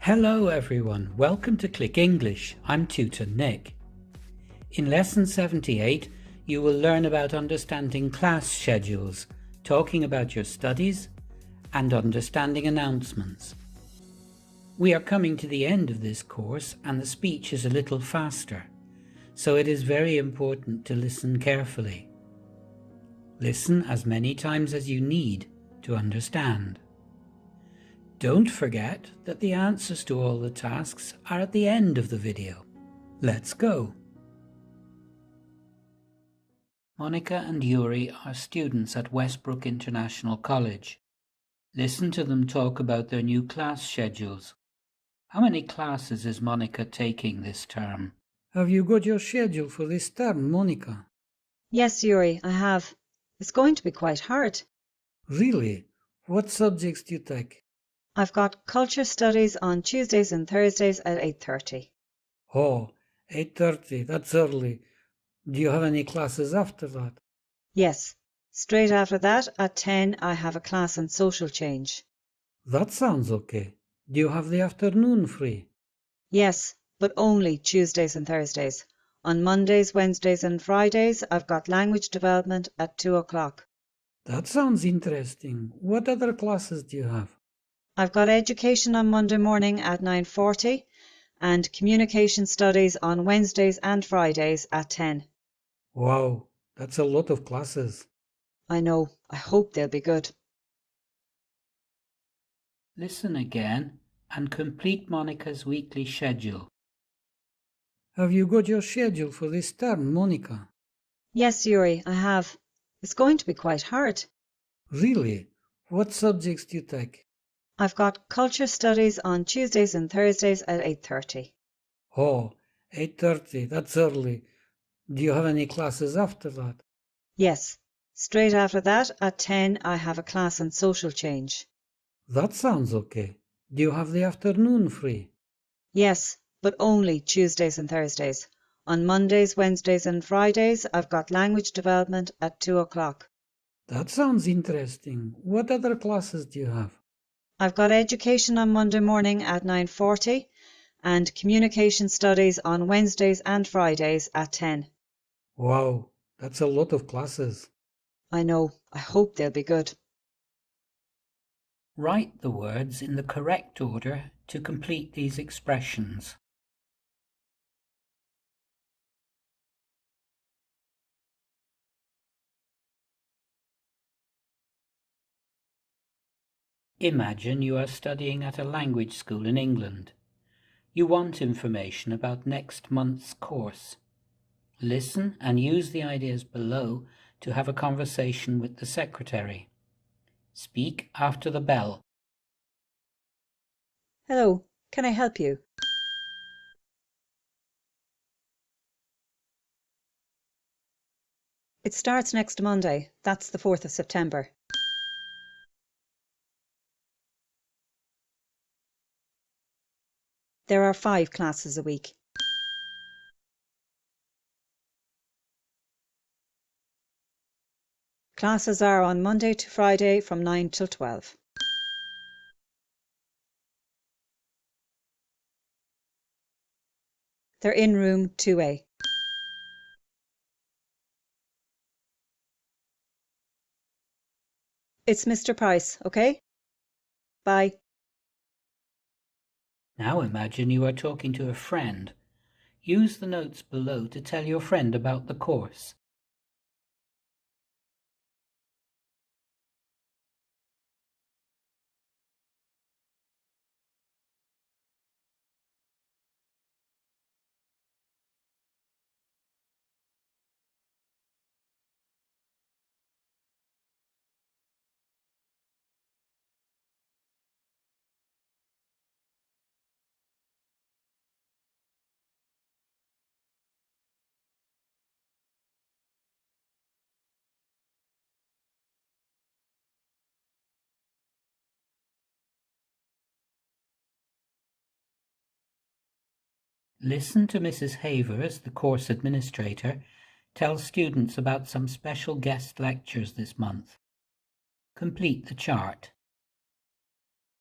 Hello everyone, welcome to Click English. I'm Tutor Nick. In Lesson 78, you will learn about understanding class schedules, talking about your studies, and understanding announcements. We are coming to the end of this course and the speech is a little faster, so it is very important to listen carefully. Listen as many times as you need to understand. Don't forget that the answers to all the tasks are at the end of the video. Let's go! Monica and Yuri are students at Westbrook International College. Listen to them talk about their new class schedules. How many classes is Monica taking this term? Have you got your schedule for this term, Monica? Yes, Yuri, I have. It's going to be quite hard. Really? What subjects do you take? I've got culture studies on Tuesdays and Thursdays at 8:30. Oh, 8:30, that's early. Do you have any classes after that? Yes. Straight after that, at 10, I have a class on social change. That sounds okay. Do you have the afternoon free? Yes, but only Tuesdays and Thursdays. On Mondays, Wednesdays and Fridays, I've got language development at 2 o'clock. That sounds interesting. What other classes do you have? I've got education on Monday morning at 9:40 and communication studies on Wednesdays and Fridays at 10. Wow, that's a lot of classes. I know. I hope they'll be good. Listen again and complete Monica's weekly schedule. Have you got your schedule for this term, Monica? Yes, Yuri, I have. It's going to be quite hard. Really? What subjects do you take? I've got culture studies on Tuesdays and Thursdays at 8:30. Oh, 8:30, that's early. Do you have any classes after that? Yes. Straight after that, at 10, I have a class on social change. That sounds okay. Do you have the afternoon free? Yes, but only Tuesdays and Thursdays. On Mondays, Wednesdays and Fridays, I've got language development at 2 o'clock. That sounds interesting. What other classes do you have? I've got education on Monday morning at 9:40 and communication studies on Wednesdays and Fridays at 10. Wow, that's a lot of classes. I know. I hope they'll be good. Write the words in the correct order to complete these expressions. Imagine you are studying at a language school in England. You want information about next month's course. Listen and use the ideas below to have a conversation with the secretary. Speak after the bell. Hello, can I help you? It starts next Monday. That's the 4th of September. There are 5 classes a week. Classes are on Monday to Friday from 9 till 12. They're in room 2A. It's Mr. Price, okay? Bye. Now imagine you are talking to a friend. Use the notes below to tell your friend about the course. Listen to Mrs. Havers, the course administrator, tell students about some special guest lectures this month. Complete the chart.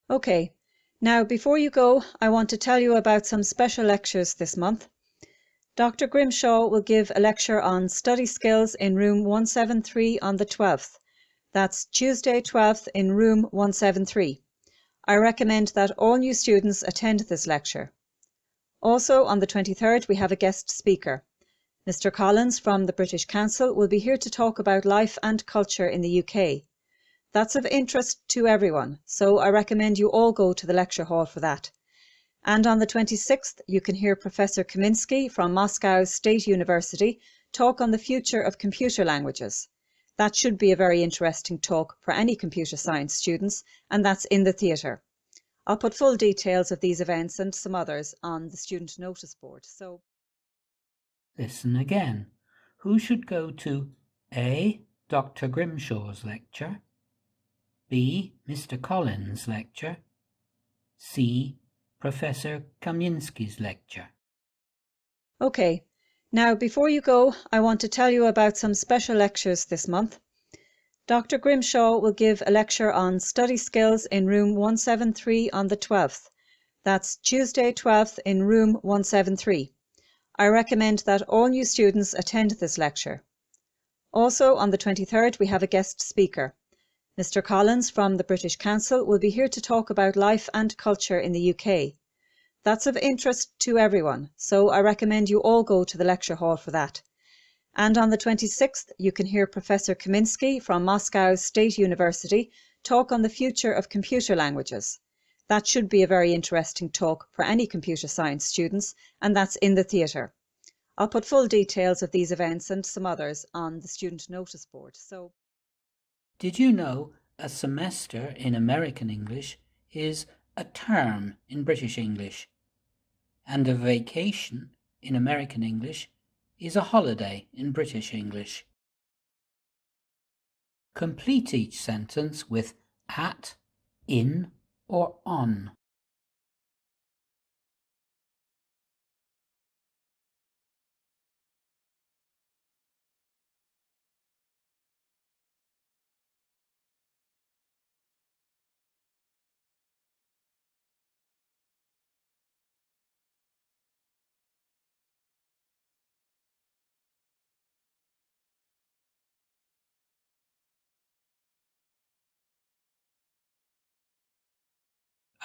Okay. Now, before you go, I want to tell you about some special lectures this month. Dr. Grimshaw will give a lecture on study skills in room 173 on the 12th. That's Tuesday 12th in room 173. I recommend that all new students attend this lecture. Also, on the 23rd, we have a guest speaker. Mr. Collins from the British Council will be here to talk about life and culture in the UK. That's of interest to everyone, so I recommend you all go to the lecture hall for that. And on the 26th, you can hear Professor Kaminsky from Moscow State University talk on the future of computer languages. That should be a very interesting talk for any computer science students, and that's in the theatre. I'll put full details of these events and some others on the student notice board. Listen again. Who should go to A. Dr. Grimshaw's lecture, B. Mr. Collins' lecture, C. Professor Kaminsky's lecture? Okay, now before you go, I want to tell you about some special lectures this month. Dr. Grimshaw will give a lecture on study skills in room 173 on the 12th. That's Tuesday 12th in room 173. I recommend that all new students attend this lecture. Also, on the 23rd, we have a guest speaker. Mr. Collins from the British Council will be here to talk about life and culture in the UK. That's of interest to everyone, so I recommend you all go to the lecture hall for that. And on the 26th, you can hear Professor Kaminsky from Moscow State University talk on the future of computer languages. That should be a very interesting talk for any computer science students, and that's in the theatre. I'll put full details of these events and some others on the student notice board. Did you know a semester in American English is a term in British English, and a vacation in American English is a holiday in British English? Complete each sentence with at, in, or on.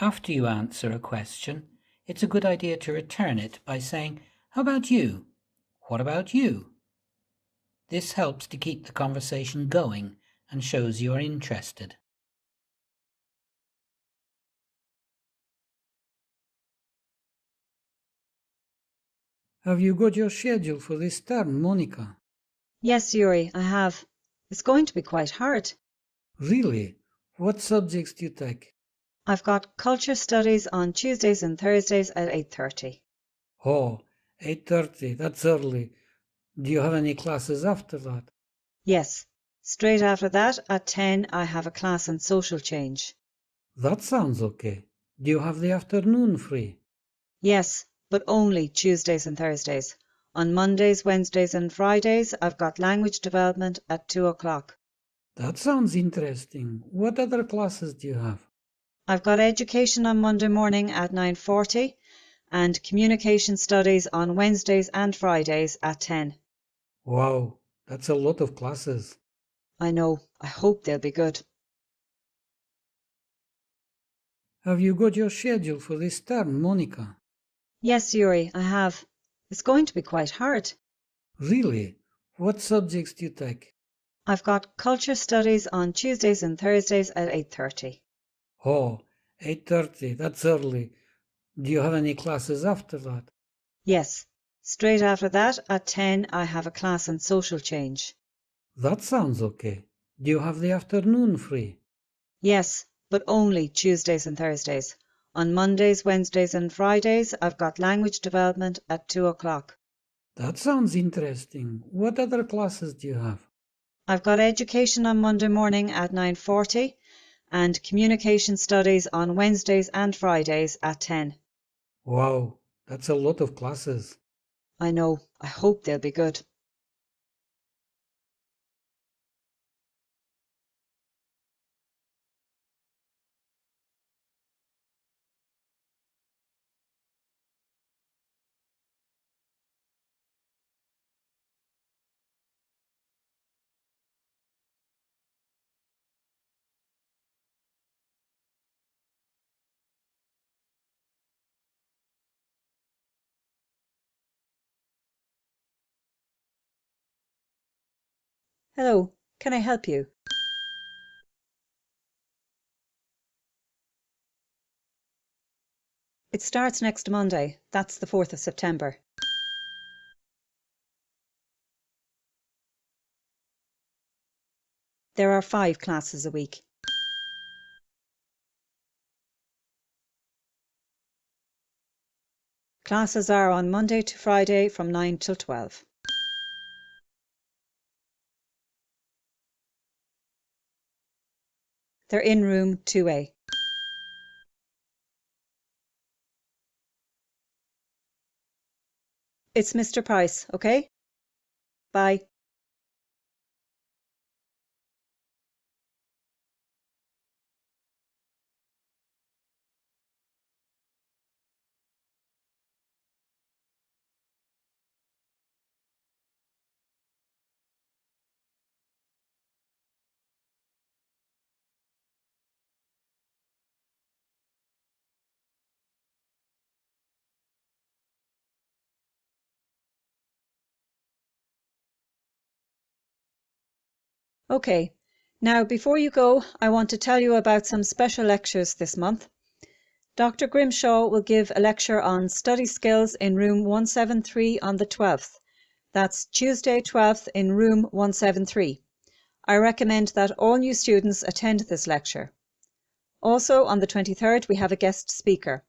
After you answer a question, it's a good idea to return it by saying, "How about you? What about you?" This helps to keep the conversation going and shows you are interested. Have you got your schedule for this term, Monica? Yes, Yuri, I have. It's going to be quite hard. Really? What subjects do you take? I've got culture studies on Tuesdays and Thursdays at 8:30. Oh, 8:30, that's early. Do you have any classes after that? Yes, straight after that at 10 I have a class on social change. That sounds okay. Do you have the afternoon free? Yes, but only Tuesdays and Thursdays. On Mondays, Wednesdays and Fridays I've got language development at 2 o'clock. That sounds interesting. What other classes do you have? I've got education on Monday morning at 9:40 and communication studies on Wednesdays and Fridays at 10. Wow, that's a lot of classes. I know, I hope they'll be good. Have you got your schedule for this term, Monica? Yes, Yuri, I have. It's going to be quite hard. Really? What subjects do you take? I've got culture studies on Tuesdays and Thursdays at 8:30. Oh, 8:30, that's early. Do you have any classes after that? Yes, straight after that at 10 I have a class on social change. That sounds okay. Do you have the afternoon free? Yes, but only Tuesdays and Thursdays. On Mondays, Wednesdays and Fridays I've got language development at 2 o'clock. That sounds interesting. What other classes do you have? I've got education on Monday morning at 9:40 and communication studies on Wednesdays and Fridays at 10. Wow, that's a lot of classes. I know, I hope they'll be good. Hello, can I help you? It starts next Monday. That's the 4th of September. There are 5 classes a week. Classes are on Monday to Friday from 9 till 12. They're in room 2A. It's Mr. Price, okay? Bye. Okay, now before you go, I want to tell you about some special lectures this month. Dr. Grimshaw will give a lecture on study skills in room 173 on the 12th. That's Tuesday 12th in room 173. I recommend that all new students attend this lecture. Also on the 23rd we have a guest speaker.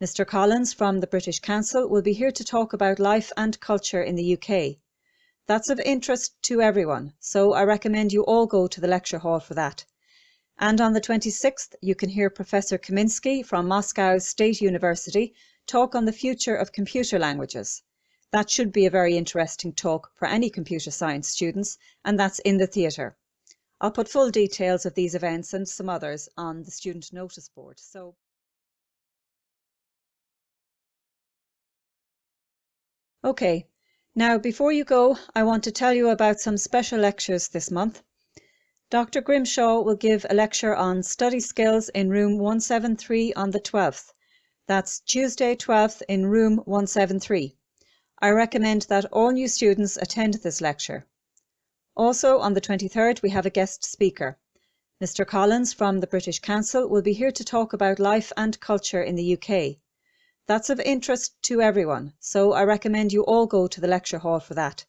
Mr. Collins from the British Council will be here to talk about life and culture in the UK. That's of interest to everyone, so I recommend you all go to the lecture hall for that. And on the 26th, you can hear Professor Kaminsky from Moscow State University talk on the future of computer languages. That should be a very interesting talk for any computer science students, and that's in the theatre. I'll put full details of these events and some others on the student notice board. Okay. Now, before you go, I want to tell you about some special lectures this month. Dr. Grimshaw will give a lecture on study skills in room 173 on the 12th. That's Tuesday 12th in room 173. I recommend that all new students attend this lecture. Also on the 23rd we have a guest speaker. Mr. Collins from the British Council will be here to talk about life and culture in the UK. That's of interest to everyone, so I recommend you all go to the lecture hall for that.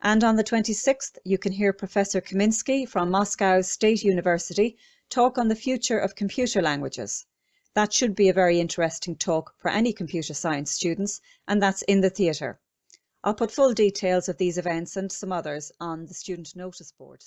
And on the 26th, you can hear Professor Kaminsky from Moscow State University talk on the future of computer languages. That should be a very interesting talk for any computer science students, and that's in the theatre. I'll put full details of these events and some others on the student notice board.